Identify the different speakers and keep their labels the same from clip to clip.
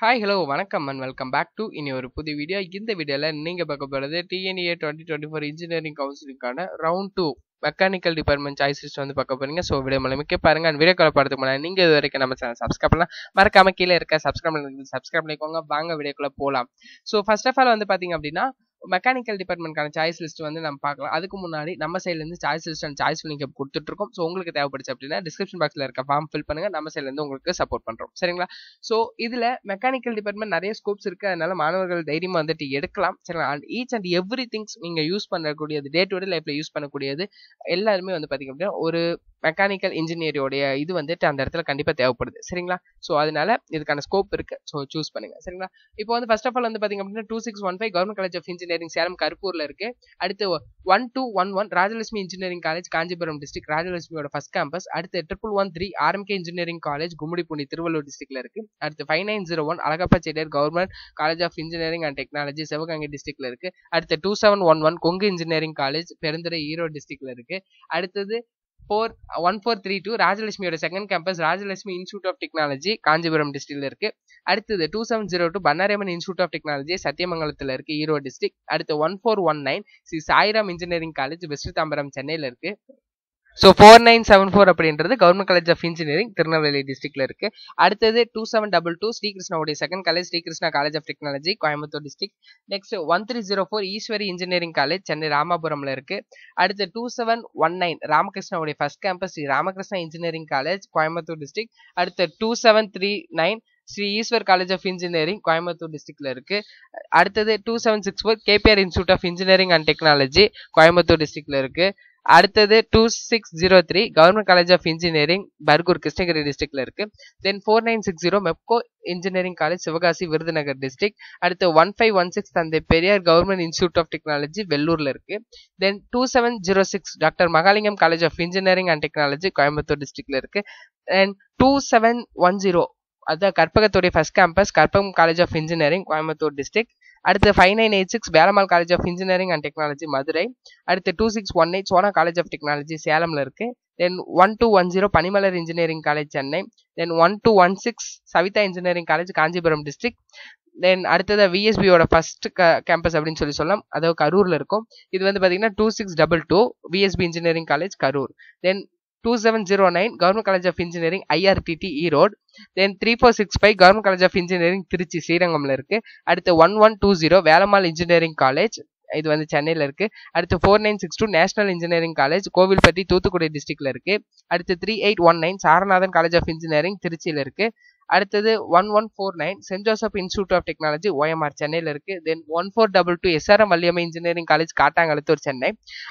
Speaker 1: Hi hello வணக்கம் and welcome back to இனி ஒரு புது வீடியோ. இந்த வீடியோவில் நீங்கள் பார்க்க போகிறது டிஎன்ஏ 2024 இன்ஜினியரிங் கவுன்சிலுக்கான round 2 mechanical department choice list வந்து பார்க்க போறீங்க. ஸோ வீடியோ மூலமிக்க பாருங்க. அண்ட் வீடியோ கால் பார்த்துக்கு முன்னாடி நீங்கள் இது வரைக்கும் நம்ம சேனல் சப்ஸ்கிரைப் பண்ணலாம், மறக்காம கீழே இருக்க சப்ஸ்கிரைப் பண்ணிக்கோங்க. வாங்க வீடியோக்குள்ள போகலாம். ஸோ ஃபர்ஸ்ட் ஆஃப் ஆல் வந்து பார்த்தீங்க அப்படின்னா மெக்கானிக்கல் டிபார்ட்மெண்ட்கான சாய்ஸ் லிஸ்ட் வந்து நம்ம பார்க்கலாம். அதுக்கு முன்னாடி நம்ம சைட்லேருந்து choice list and choice link கொடுத்துட்டு இருக்கோம். ஸோ உங்களுக்கு தேவைப்படுச்சு அப்படின்னா டிஸ்கிரிப்ஷன் பாக்ஸில் இருக்க ஃபார்ம் ஃபில் பண்ணுங்க. நம்ம சைட்லேருந்து உங்களுக்கு சப்போர்ட் பண்ணுறோம், சரிங்களா? ஸோ இதில் மெக்கானிக்கல் டிபார்ட்மெண்ட் நிறைய ஸ்கோப்ஸ் இருக்குது, அதனால மாணவர்கள் தைரியமாக வந்துட்டு எடுக்கலாம், சரிங்களா? And each and every things நீங்கள் யூஸ் பண்ணக்கூடியது, டே டு டே லைஃப்பில் யூஸ் பண்ணக்கூடியது எல்லாருமே வந்து பார்த்தீங்க அப்படின்னா ஒரு மெக்கானிக்கல் இன்ஜினியரோடைய இது வந்துட்டு அந்த இடத்துல கண்டிப்பாக தேவைப்படுது, சரிங்களா? ஸோ அதனால இதுக்கான ஸ்கோப் இருக்கு. ஸோ சூஸ் பண்ணுங்க, சரிங்களா? இப்போ வந்து ஃபர்ஸ்ட் ஆஃப் ஆல் வந்து பார்த்தீங்க அப்படின்னா 2615 government college of engineering Salem கருப்பூர்ல இருக்கு. அடுத்து 1211 Rajalakshmi engineering college Kanchipuram district, ராஜலட்சுமியோட ஃபர்ஸ்ட் கேம்பஸ். அடுத்து 1113 RMK engineering college Gummidipoondi Tiruvallur டிஸ்ட்ரிக்ட்ல இருக்கு. அடுத்து 5901 Alagappa Chettiar government college of engineering and technology Sivaganga டிஸ்ட்ரிக்ட்ல இருக்கு. அடுத்து 2711 கொங்கு இன்ஜினியரிங் காலேஜ் பெருந்துறை ஈரோடு டிஸ்ட்ரிக்ட்ல இருக்கு. அடுத்தது 1432 ராஜலட்சுமியோட second campus Rajalakshmi institute of technology Kanchipuram டிஸ்ட்ரிக்ட்ல இருக்கு. அடுத்தது 2702 பன்னாரியம்மன் இன்ஸ்டியூட் ஆஃப் டெக்னாலஜி சத்தியமங்கலத்துல இருக்கு, ஈரோடு டிஸ்ட்ரிக்ட். அடுத்து 1419 Sri Sairam engineering college west Tambaram சென்னையில இருக்கு. ஸோ 4974 அப்படின்றது government college of engineering Tirunelveli டிஸ்ட்ரிக்ட்ல இருக்கு. அடுத்தது 2722 ஸ்ரீகிருஷ்ணாவுடைய second college Srikrishna college of technology Coimbatore district. Next 1304 Easwari engineering college Chennai ராமாபுரம்ல இருக்கு. அடுத்து 2719 ராமகிருஷ்ணாவுடைய first campus Sri Ramakrishna engineering college Coimbatore district. அடுத்து 2739 Sri Eshwar college of engineering Coimbatore டிஸ்ட்ரிக்ட்ல இருக்கு. அடுத்தது 2764 KPR institute of engineering and technology Coimbatore டிஸ்ட்ரிக்ட்ல இருக்கு. அடுத்தது 2603 government college of engineering Bargur Krishnagiri டிஸ்ட்ரிக்ட்ல இருக்கு. Then 4960 Mepco engineering college Sivakasi Virudhunagar district. அடுத்து 1516 Thanthai Periyar government institute of technology வெள்ளூர்ல இருக்கு. Then 2706 doctor Mahalingam college of engineering and technology Coimbatore டிஸ்ட்ரிக்ட்ல இருக்கு. தென் 2710 அதான் கற்பகத்துடைய first campus Karpagam college of engineering Coimbatore district. அடுத்து 5986 Velammal college of engineering and technology Madurai. அடுத்து 2618 சோனா காலேஜ் ஆஃப் டெக்னாலஜி சேலம்ல இருக்கு. Then 1210 Panimalar engineering college Chennai. Then 1216 Saveetha engineering college Kanchipuram district. Then அடுத்தது விஎஸ்பியோட ஃபர்ஸ்ட் கேம்பஸ் அப்படின்னு சொல்லலாம், அதாவது கரூர்ல இருக்கும். இது வந்து பாத்தீங்கன்னா 2622 VSB engineering college Karur. Then 2709 government college of engineering IRTT Erode. Then 3465 government college of engineering Trichy ஸ்ரீரங்கம்ல இருக்கு. அடுத்து 1120 வேலம்மாள் இன்ஜினியரிங் காலேஜ் இது வந்து சென்னையில இருக்கு. அடுத்து 4962 national engineering college Kovilpatti Thoothukudi டிஸ்ட்ரிக்ட்ல இருக்கு. அடுத்து 3819 சாரநாதன் காலேஜ் ஆஃப் இன்ஜினியரிங் திருச்சியில இருக்கு. அடுத்தது 1149 saint Joseph institute of technology OMR சென்னையில இருக்கு. Then 1422 SRM Valliammai engineering college Kattankulathur Chennai.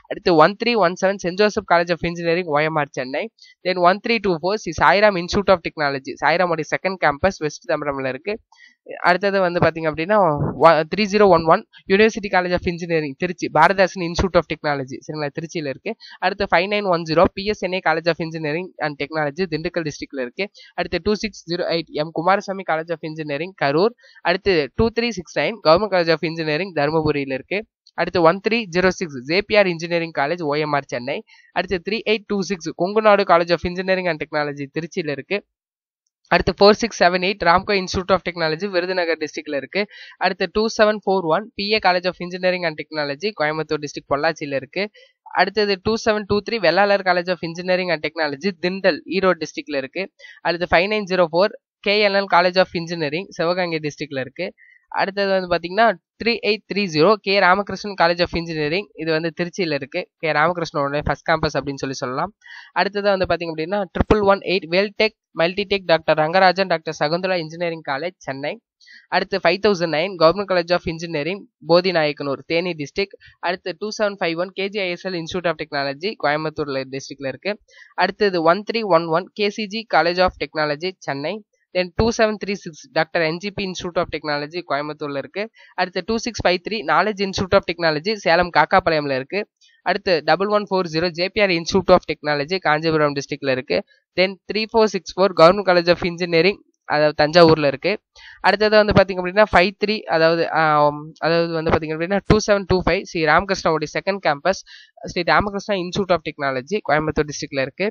Speaker 1: அடுத்து 1317 saint Joseph college of engineering OMR Chennai. Then 1324 Sri Sairam institute of technology சாய்ராமோட செகண்ட் கேம்பஸ் வெஸ்ட் தாம்பரம்ல இருக்கு. அடுத்தது வந்து பாத்தீங்க அப்படின்னா 3011 university college of engineering Trichy Bharathidasan institute of technology சரிங்களா திருச்சியில இருக்கு. அடுத்து 5910 PSNA college of engineering and technology Dindigul டிஸ்ட்ரிக்ட்ல இருக்கு. அடுத்து 2608 M Kumarasamy college of engineering Karur. அடுத்து 2369 கவர்மெண்ட் காலேஜ் ஆஃப் இன்ஜினியரிங் தருமபுரியில இருக்கு. அடுத்து 1306 JPR engineering college OMR Chennai. அடுத்து 3826 Kongunadu college of engineering and technology திருச்சியில இருக்கு. அடுத்து 4678 Ramco institute of technology Virudhunagar டிஸ்ட்ரிக்ட்ல இருக்கு. அடுத்து 2741 PA college of engineering and technology Coimbatore district பொள்ளாச்சியில இருக்கு. அடுத்தது 2723 Vellalar college of engineering and technology Thindal Erode டிஸ்ட்ரிக்ட்ல இருக்கு. அடுத்து 5904 KLN college of engineering Sivaganga டிஸ்ட்ரிக்ட்ல இருக்கு. அடுத்தது வந்து பாத்தீங்கன்னா 3830 K Ramakrishnan college of engineering இது வந்து திருச்சியில இருக்கு. கே ராமகிருஷ்ணனோட ஃபர்ஸ்ட் கேம்பஸ் அப்படின்னு சொல்லலாம். அடுத்தது வந்து பாத்தீங்க அப்படின்னா 1118 Vel Tech Multitech doctor Rangarajan doctor Sakunthala engineering college Chennai. அடுத்து 5009 கவர்மெண்ட் காலேஜ் ஆஃப் இன்ஜினியரிங் போதி நாயக்கனூர் தேனி டிஸ்ட்ரிக்ட். அடுத்து 2751 கேஜிஐஎஸ்எல் இன்ஸ்டியூட் ஆஃப் டெக்னாலஜி கோயம்புத்தூர்ல டிஸ்ட்ரிக்ட்ல இருக்கு. அடுத்தது 1311 KCG college of technology Chennai. Then 2736 doctor NGP institute of technology கோயம்புத்தூர்ல இருக்கு. அடுத்து 2653 knowledge institute of technology Salem காக்காபாளையம்ல இருக்கு. அடுத்து 1140 JPR institute of technology Kanchipuram டிஸ்ட்ரிக்ட்ல இருக்கு. Then 3464 government college of engineering அதாவது தஞ்சாவூர்ல இருக்கு. அடுத்தது வந்து பாத்தீங்க அப்படின்னா 53 அதாவது வந்து பாத்தீங்க அப்படின்னா 2725 ஸ்ரீ ராமகிருஷ்ணாவுடைய second campus Sri Ramakrishna institute of technology Coimbatore டிஸ்ட்ரிக்ட்ல இருக்கு.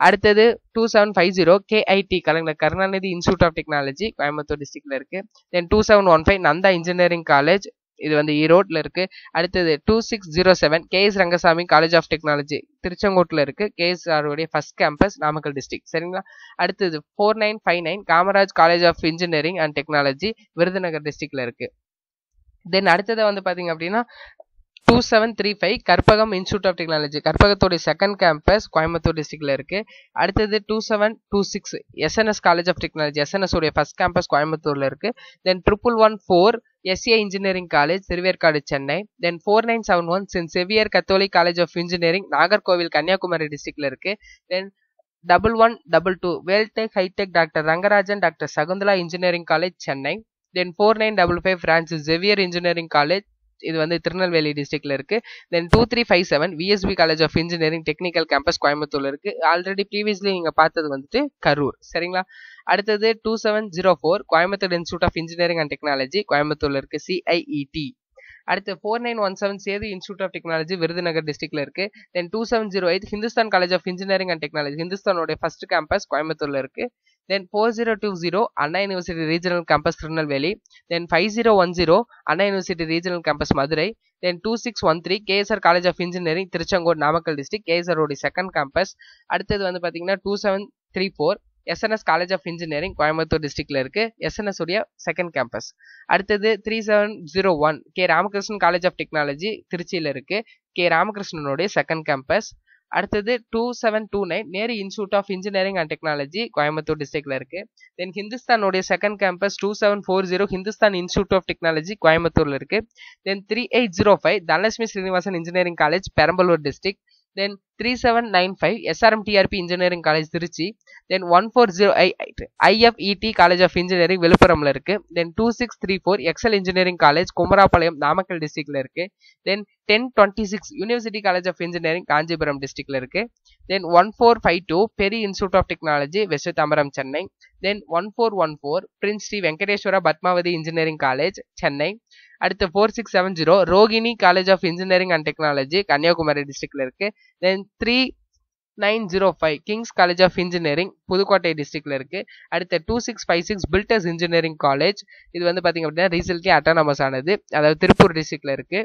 Speaker 1: அடுத்தது 2750 KIT Kalaignar Karunanidhi institute of technology Coimbatore டிஸ்ட்ரிக்ட்ல இருக்கு. தென் 2715 நந்தா இன்ஜினியரிங் காலேஜ் இது வந்து ஈரோட்ல இருக்கு. அடுத்தது 2607 KS Rangasamy college of technology திருச்செங்கோட்டுல இருக்கு. KSR உடைய ஃபர்ஸ்ட் கேம்பஸ் நாமக்கல் டிஸ்ட்ரிக்ட். சரிங்களா. அடுத்தது 4959 Kamaraj college of engineering and technology Virudhunagar டிஸ்ட்ரிக்ட்ல இருக்கு. தென் அடுத்தது வந்து பாத்தீங்க அப்படின்னா 2735 கற்பகம் இன்ஸ்டியூட் ஆஃப் டெக்னாலஜி கற்பகத்தோடைய செகண்ட் கேம்பஸ் கோயம்புத்தூர் டிஸ்ட்ரிக்ட்ல இருக்கு. அடுத்தது 2726 SNS college of technology SNS உடைய ஃபர்ஸ்ட் கேம்பஸ் கோயம்புத்தூர்ல இருக்கு. Then 1114 SA engineering college Thiruverkadu Chennai. Then 4971 saint Xavier catholic college of engineering Nagercoil Kanyakumari டிஸ்ட்ரிக்ட்ல இருக்கு. Then 1122 Veltech high tech doctor Rangarajan doctor Sakunthala engineering college Chennai. Then 4955 Francis Xavier engineering college இது வந்து திருநெல்வேலி டிஸ்ட்ரிக்ட்ல இருக்கு. Then 2357 VSB college of engineering technical campus கோயம்புத்தூர்ல இருக்கு. ஆல்ரெடி ப்ரீவியஸ்லி நீங்க பார்த்தது வந்துட்டு கரூர். சரிங்களா. அடுத்தது 2704 Coimbatore institute of engineering and technology கோயம்புத்தூர்ல இருக்கு CIET. அடுத்து 4917 Sethu institute of technology Virudhunagar டிஸ்ட்ரிக்ட்ல இருக்கு. Then 2708 Hindustan college of engineering and technology ஹிந்துஸ்தானோட ஃபர்ஸ்ட் கேம்பஸ் கோயம்புத்தூர்ல இருக்கு. Then 4020 Anna university regional campus Tirunelveli. Then 5010 Anna university regional campus Madurai. Then 2613 KSR college of engineering Tiruchengode Namakkal district KSR உடைய second campus. அடுத்தது வந்து பாத்தீங்கன்னா 2734 SNS college of engineering Coimbatore டிஸ்ட்ரிக்ட்ல இருக்கு. SNS உடைய செகண்ட் கேம்பஸ். அடுத்தது 3701 ராமகிருஷ்ணன் காலேஜ் ஆஃப் டெக்னாலஜி திருச்சியில இருக்கு. ராமகிருஷ்ணனுடைய செகண்ட் கேம்பஸ். அடுத்தது 2729 Nehru institute of engineering and technology Coimbatore டிஸ்ட்ரிக்ட்ல இருக்கு. தென் ஹிந்துஸ்தானுடைய second campus 2740 Hindustan institute of technology கோயம்புத்தூர்ல இருக்கு. Then 3805 Dhanalakshmi Srinivasan engineering college Perambalur district. Then 3795 SRMTRP engineering college Trichy. Then 1408 IFET college of engineering விழுப்புரம்ல இருக்கு. Then 2634 excel engineering college Kumarapalayam Namakkal டிஸ்ட்ரிக்ட்ல இருக்கு. Then 1026 university college of engineering Kanchipuram டிஸ்ட்ரிக்ட்ல இருக்கு. தென் 1452 Peri institute of technology west Tambaram Chennai. Then 1414 Prince Shri Venkateswara Padmavathi engineering college Chennai. அடுத்து 4670 Rohini college of engineering and technology Kanyakumari டிஸ்ட்ரிக்ட்ல இருக்கு. Then 3905 Kings college of engineering Pudukkottai டிஸ்ட்ரிக்ட்ல இருக்கு. அடுத்து 2656 பில்டர்ஸ் இன்ஜினியரிங் காலேஜ் இது வந்து பாத்தீங்க அப்படின்னா ரீசென்ட்லி அட்டானமஸ் ஆனது, அதாவது திருப்பூர் டிஸ்ட்ரிக்ட்ல இருக்கு.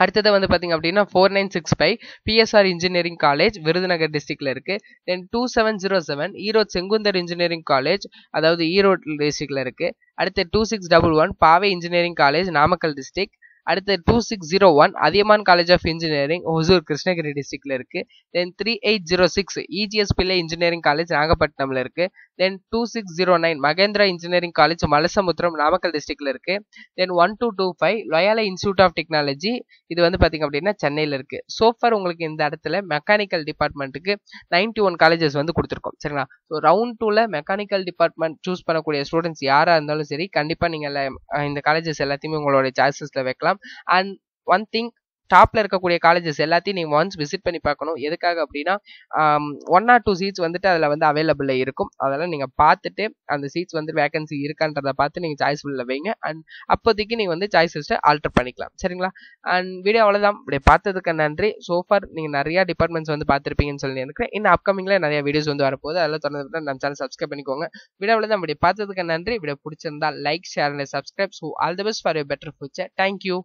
Speaker 1: அடுத்தது வந்து பாத்தீங்க அப்படின்னா 4965 PSR இன்ஜினியரிங் காலேஜ் விருதுநகர் டிஸ்ட்ரிக்ட்ல இருக்கு. தென் 2707 ஈரோடு செங்குந்தர் இன்ஜினியரிங் காலேஜ் அதாவது ஈரோடு டிஸ்ட்ரிக்ட்ல இருக்கு. அடுத்து 2611 பாவை இன்ஜினியரிங் காலேஜ் நாமக்கல் டிஸ்ட்ரிக்ட். அடுத்து 2601 Adhiyaman college of engineering Hosur Krishnagiri டிஸ்ட்ரிக்ட்ல இருக்கு. Then 3806 EGS Pillai engineering college நாகப்பட்டினம்ல இருக்கு. Then 2609 Mahendra engineering college Malasamudram Namakkal டிஸ்ட்ரிக்ட்ல இருக்கு. Then 1225 Loyola institute of technology இது வந்து பாத்தீங்க அப்படின்னா சென்னையில இருக்கு. சோஃபார் உங்களுக்கு இந்த இடத்துல மெக்கானிக்கல் டிபார்ட்மெண்ட்டுக்கு 91 காலேஜஸ் வந்து கொடுத்துருக்கோம். சரிங்களா. ஸோ ரவுண்ட் 2ல மெக்கானிக்கல் டிபார்ட்மெண்ட் சூஸ் பண்ணக்கூடிய ஸ்டூடெண்ட்ஸ் யாரா இருந்தாலும் சரி கண்டிப்பா நீங்க இந்த காலேஜஸ் எல்லாத்தையுமே உங்களோட சாய்ஸஸ்ல வைக்கலாம். அண்ட் ஒன் திங், டாப்ல இருக்கக்கூடிய காலேஜஸ் எல்லாத்தையும் நீங்க ஒன்ஸ் விசிட் பண்ணி பார்க்கணும். எதுக்காக அப்படின்னா 1 or 2 சீட்ஸ் வந்துட்டு அதுல வந்து அவைலபிள் இருக்கும். அதெல்லாம் நீங்க பார்த்துட்டு அந்த சீட்ஸ் வந்து வேகன்சி இருக்கான்றத பார்த்து நீங்க சாய்ஸ் உள்ள வைங்க. அண்ட் அப்போதைக்கு நீங்க வந்து சாய்ஸஸ் ஆல்டர் பண்ணிக்கலாம். சரிங்களா. அண்ட் வீடியோ அவ்வளவுதான். இப்படி பார்த்ததுக்கு நன்றி. சோஃபார் நீங்க நிறைய டிபார்ட்மெண்ட்ஸ் வந்து பார்த்திருப்பீங்கன்னு சொல்லி நினைக்கிறேன். இன்னும் அப்கமிங்ல நிறைய வீடியோஸ் வந்து வரப்போகுது. அதெல்லாம் தொடர்ந்து நம்ம சேனல் சப்ஸ்கிரைப் பண்ணிக்கோங்க. வீடியோ அவ்வளவுதான். இப்படி பார்த்ததுக்கு நன்றி. வீடியோ பிடிச்சிருந்தா like, share and subscribe. So all the best for your better future. Thank you.